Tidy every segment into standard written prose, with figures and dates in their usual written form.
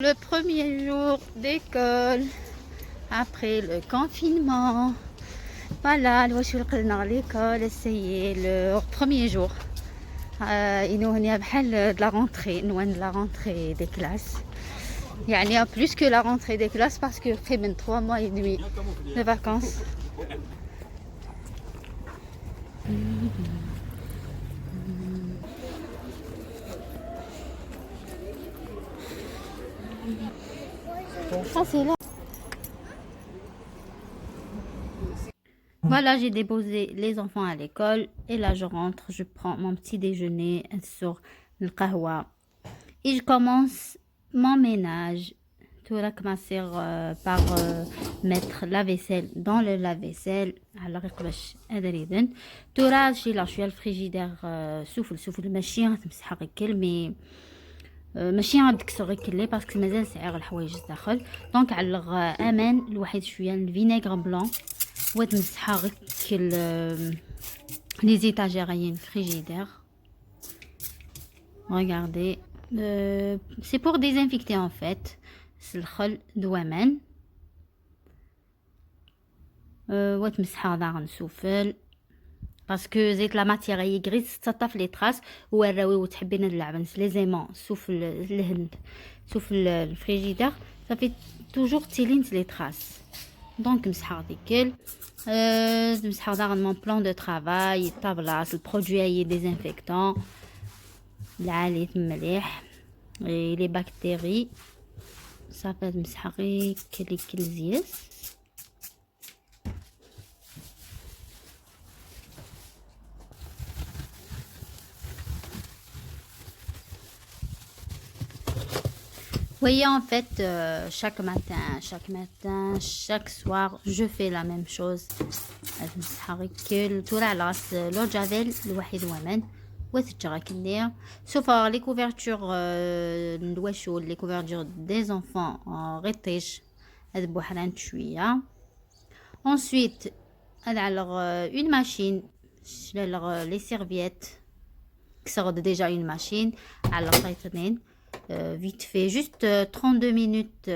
Le premier jour d'école après le confinement. Voilà, l'école, c'est le premier jour. Il nous y a de la rentrée, loin de la rentrée des classes. Il y a plus que la rentrée des classes parce que après 3 mois et demi de vacances. Ça c'est là. Voilà, j'ai déposé les enfants à l'école et là je rentre, je prends mon petit déjeuner sur le kahwa et je commence mon ménage. Tout là commencer par mettre la vaisselle dans le lave-vaisselle. Alors باش هذا ريدن تورا شي لا شويه الفريجيدير سوفل ماشي غتمسح غير كلمي ماشي غتكسر غير كلي باسكو مازال سعير الحوايج الداخل دونك علق امان الواحد شويه الفينيغر بلون وتمسحها غير لي زيتاجيرين frigidaire. Regardez, c'est pour désinfecter en fait. C'est الخل دوامان وتمسحها داغ نسوفل باسكو زيت لا ماتيغ هي غريس تطف لي تراس وراوي وتحبين اللعبنس لي زيمون سوف الهند سوف الفريجيدير صافي توجور تيلينت لي تراس دونك مسحها ديكل مسحها داغ مون بلان دو طرافاي طابلاص البرودوي هي ديزانفيكتون العالي مليح لي باكتيري صافي مسحها غير كل زياس. Voyez en fait chaque matin, chaque soir je fais la même chose. L'eau javel الواحد ومن وتتجرك النير sauf les couvertures الواشو les couvertures des enfants غطيش هذا بوحران شوية. Ensuite alors une machine les serviettes كسرت déjà une machine alors اثنين vite fait juste 32 minutes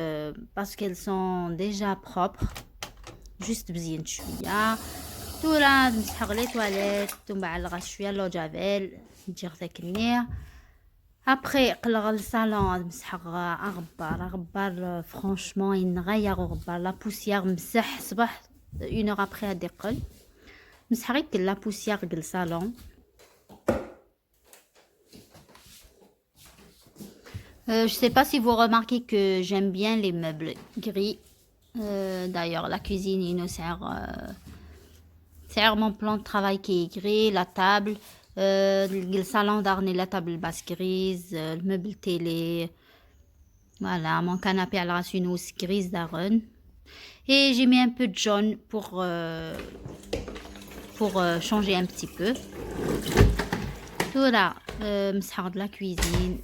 parce qu'elles sont déjà propres juste بزين شويه تورا نمسح لي تواليت ونبعلغ شويه لو جافيل نجي غتاكلني ابري قلغ الصالون نمسح غبار فرانشمون ينغير غبار لا بوسيير مسح صباح 1 heure après هادي قل مسح غير لا بوسيير قل الصالون. Je sais pas si vous remarquez que j'aime bien les meubles gris. D'ailleurs, la cuisine, il nous sert mon plan de travail qui est gris, la table, le salon d'arné, la table basse grise, le meuble télé. Voilà, mon canapé à la racine grise d'Aaron. Et j'ai mis un peu de jaune pour changer un petit peu. Tout là, de la cuisine.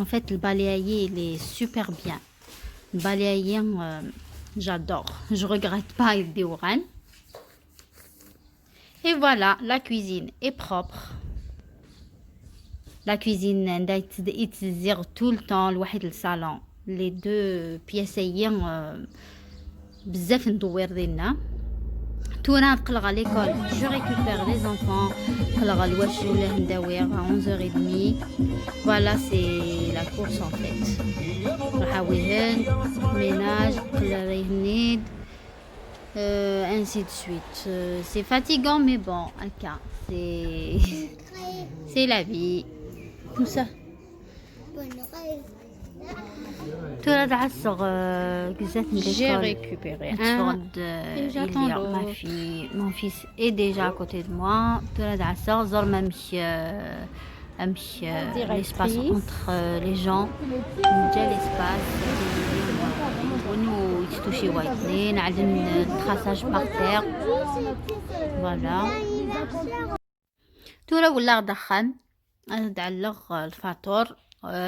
En fait, le balayer, il est super bien. Le balayer, j'adore. Je regrette pas avec des oran. Et voilà, la cuisine est propre. La cuisine, il tout le temps, le salon. Les deux pièces, بزاف ندور ديالنا. تورا نقلغ à l'école, je récupère les enfants, نقلغ الواش ولا نداوير à 11h30. Voilà, c'est la course en fait. نحاويهن ménage, قلريهنيد ainsi de suite. C'est fatigant mais bon, هكا c'est la vie. Comme ça. J'ai récupéré un et j'attends mon fils est déjà à côté de moi. L'espace entre les gens déjà l'espace nous toucher وايتنين عندنا traçage par terre. Voilà تورا ولا دخن تعلق الفطور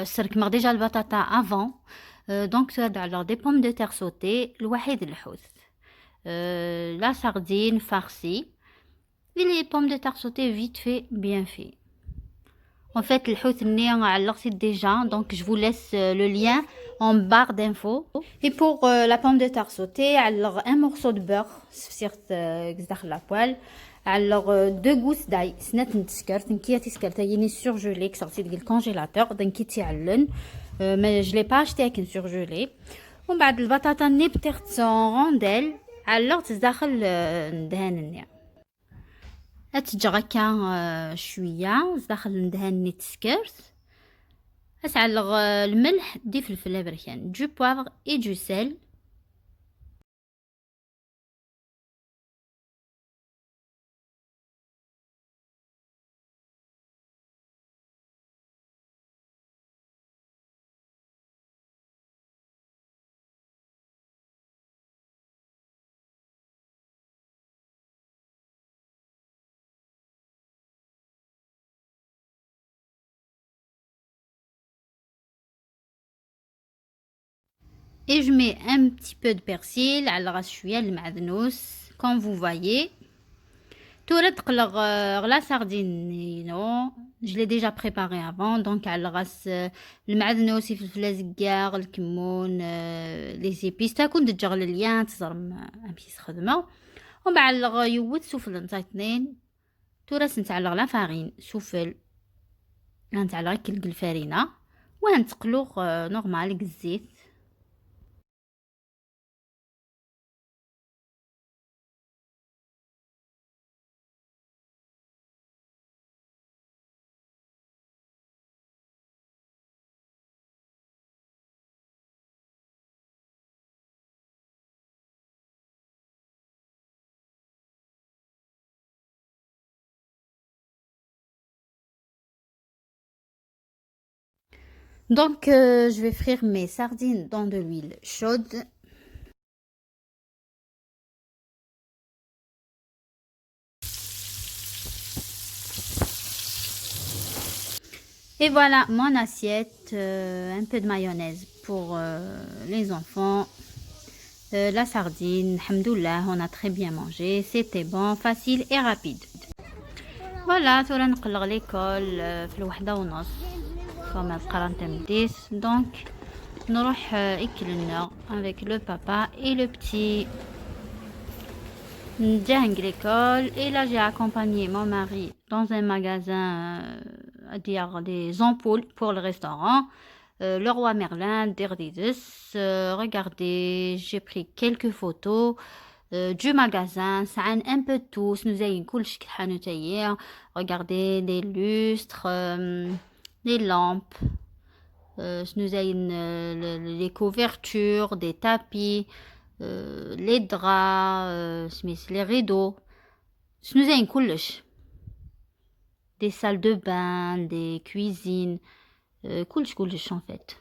سركمر déjà le batata avant. Donc ça alors des pommes de terre sautées الوحيد الحوت la sardine farcie et les pommes de terre sautées vite fait bien fait. En fait, الحوت الني علقتي déjà, donc je vous laisse le lien en barre d'infos. Et pour la pomme de terre sautée, alors un morceau de beurre, صفصيرت داخل la poêle. Alors deux gousses d'ail, سنات نتسكرت نكيا تسكرت يعني surgelé كسرتي ديال الكونجيلاتور دنكي تعلن. Mais je l'ai pas acheté كن surgelé. ومن بعد البطاطا ني بتيغت رونديل علقت داخل ندهن النيا. هتجغكا شويه داخل ندهن نيت سكرت. اسعلغ الملح دي فلفل بركان دو بوافغ اي دو سيل. Et je mets un petit peu de persil على غاس شويه المعدنوس comme vous voyez. تورا تقلغ غلا ساردينينو je l'ai déjà préparé avant donc على غاس المعدنوس الفلفل زكار الكمون لي زيبيس تاكون تجغل اليان تزرم امبيس خدمه ومن بعد يوت سفل نتاع اثنين تورا نتعلق لا فارين سفل نتعلق كل الفارينه وهنتقلو نورمال الزيت. Donc, je vais frire mes sardines dans de l'huile chaude. Et voilà mon assiette. Un peu de mayonnaise pour les enfants. La sardine, alhamdoulilah, on a très bien mangé. C'était bon, facile et rapide. Voilà, تورا نقلق l'école في 1:30 كما القرا نتا مديس. Donc نروح اكلنا avec le papa et le petit. Djang l'école et là j'ai accompagné mon mari dans un magasin à dire des ampoules pour le restaurant. Le roi Merlin d'Erdizes. Regardez, j'ai pris quelques photos du magasin. Ça a un peu de tout. Nous avons cool regardez des lustres, des lampes. Nous avons les couvertures, des tapis. Les draps, les rideaux. Nous avons كلش. Des salles de bain, des cuisines, كلش en fait.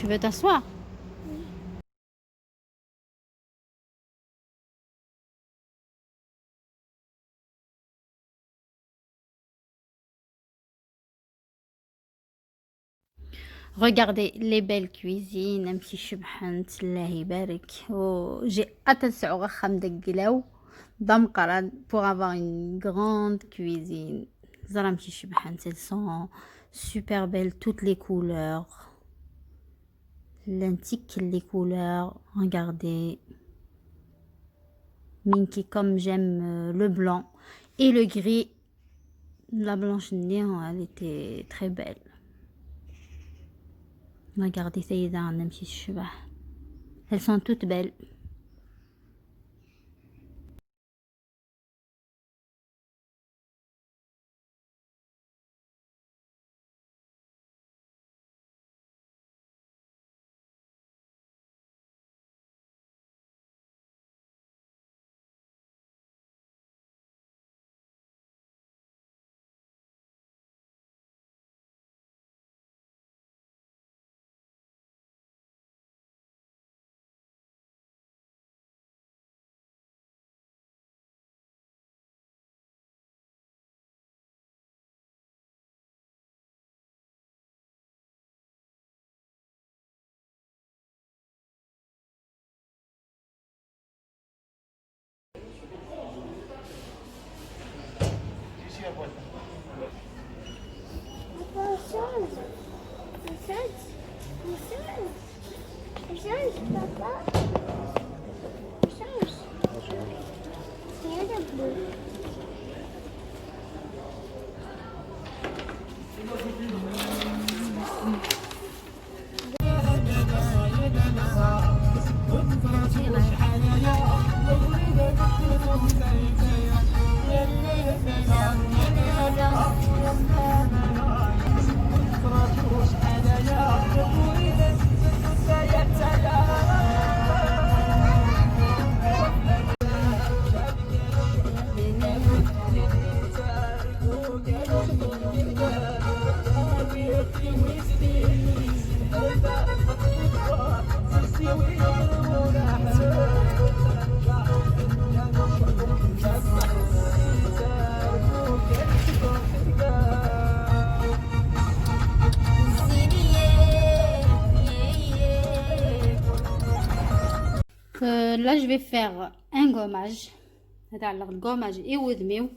Tu veux t'asseoir? Regardez les belles cuisines, un petit chibhant, Allah يبارك. Oh, j'ai hâte de kham deglaw damqaran pour avoir une grande cuisine. Zara petit chibhant, elles sont super belles, toutes les couleurs. L'antique, les couleurs, regardez. Minky, comme j'aime le blanc et le gris. La blanche néant, elle était très belle. Regardez, ça y est, un petit chibhant. Elles sont toutes belles. Là, je vais faire un gommage. Alors, le gommage est ودميو.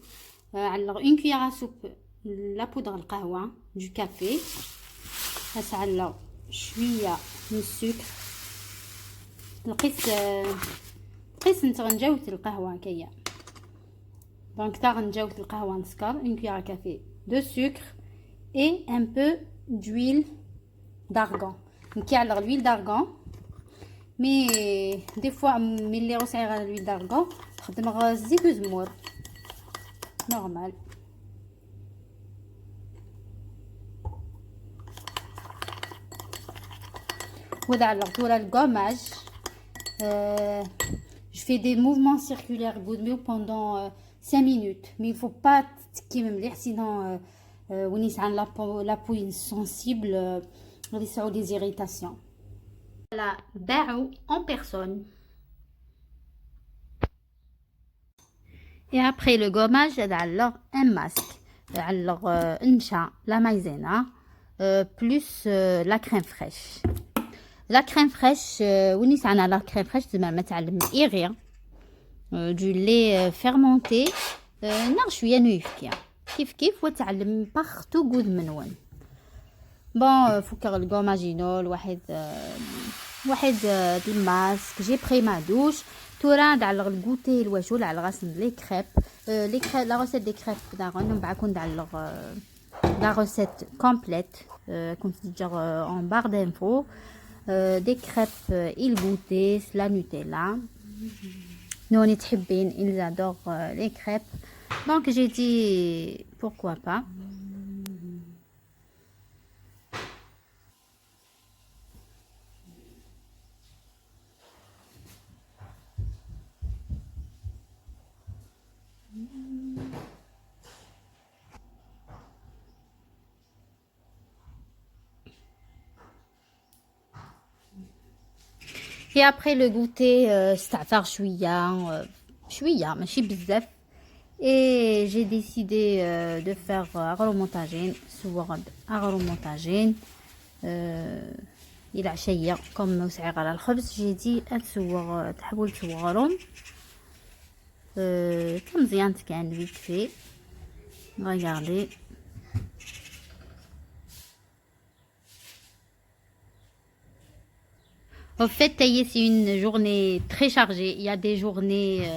Alors, une cuillère à soupe la poudre القهوة du café. alors شوية من السكر. قيس نتغنجاوت القهوة كيا. Donc, تغنجاوت القهوة نسكر. Une cuillère à café de sucre et un peu d'huile d'argan. نكيع l'huile d'argan. Mais des fois ملي غوصعي على l'huile d'argan نخدم غير الزيت وزمور normal. وهذا على le gommage. Je fais des mouvements circulaires pendant 5 minutes, mais il faut pas تكي مليح sinon ونيس عن la peau sensible غادي يصراو des irritations. Voilà, باعوا en personne. Et après le gommage, alors un masque. Alors نشا la maïzena plus la crème fraîche. La crème fraîche, ونيس عنا la crème fraîche زعما ما تعلم إيغيا du lait fermenté نغ شوية نويفكيا كيف وتعلم بارتو قود منون. بون فكر الكوماجينول واحد الماسك. جي بري ما دوش تورا على الكوتي الواشول على غسل لي كريب لا روسيت دي كريب داغون من بعد كنت على لا روسيت كومبليت كنت تجر اون بار دانفو دي كريب الكوتي لا نوتيلا نوني تحبين ils adorent les crêpes donc j'ai dit pourquoi pas. Et après le goûter, استعفر شوية ماشي بزاف. Et j'ai décidé de faire agromontagen, صور agromontagen. إلى عشية كم وسعير على الخبز جيتي تصور تحاول تصورهم كمزيان كان فيت في regardez. En fait, c'est une journée très chargée. Il y a des journées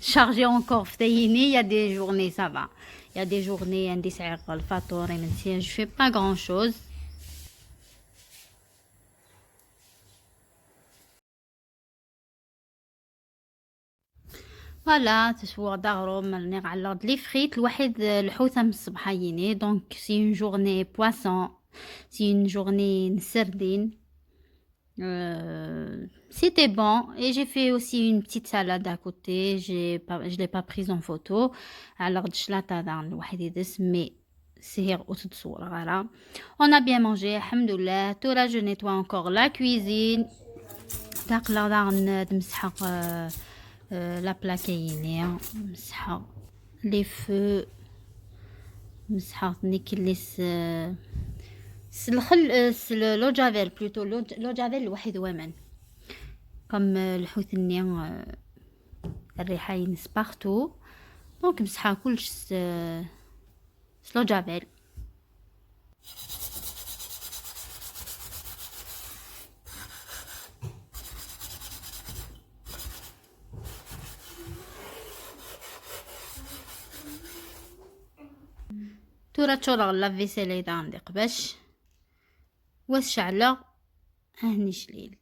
chargées encore. Il y a des journées, ça va. Il y a des journées, je fais pas grand chose. Voilà, تصور دارهم راني غعلق لي فريت الواحد الحوته من الصباحيني. Donc c'est une journée poisson, c'est une journée sardine. C'était bon et j'ai fait aussi une petite salade à côté. Je l'ai pas prise en photo. Alors mais on a bien mangé, alhamdoulilah. Tola, je nettoie encore la cuisine. La plaque les feux لو جافيل بلوتو لو جافيل الواحد ومن كم الحوت النيا الريحة ينس باغتو دونك مسحها كلش سلو جافيل. تورا تشورا لافيسيل ايضا عندي قباش واش شعلة هني شليل.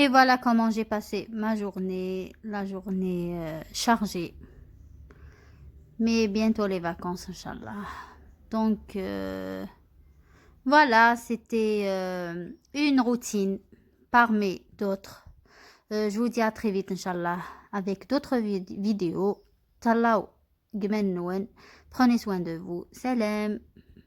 Et voilà comment j'ai passé ma journée, la journée chargée. Mais bientôt les vacances, Inch'Allah. Donc, voilà, c'était une routine parmi d'autres. Je vous dis à très vite, Inch'Allah, avec d'autres vidéos. Talao, Gmen Nouen. Prenez soin de vous. Salam.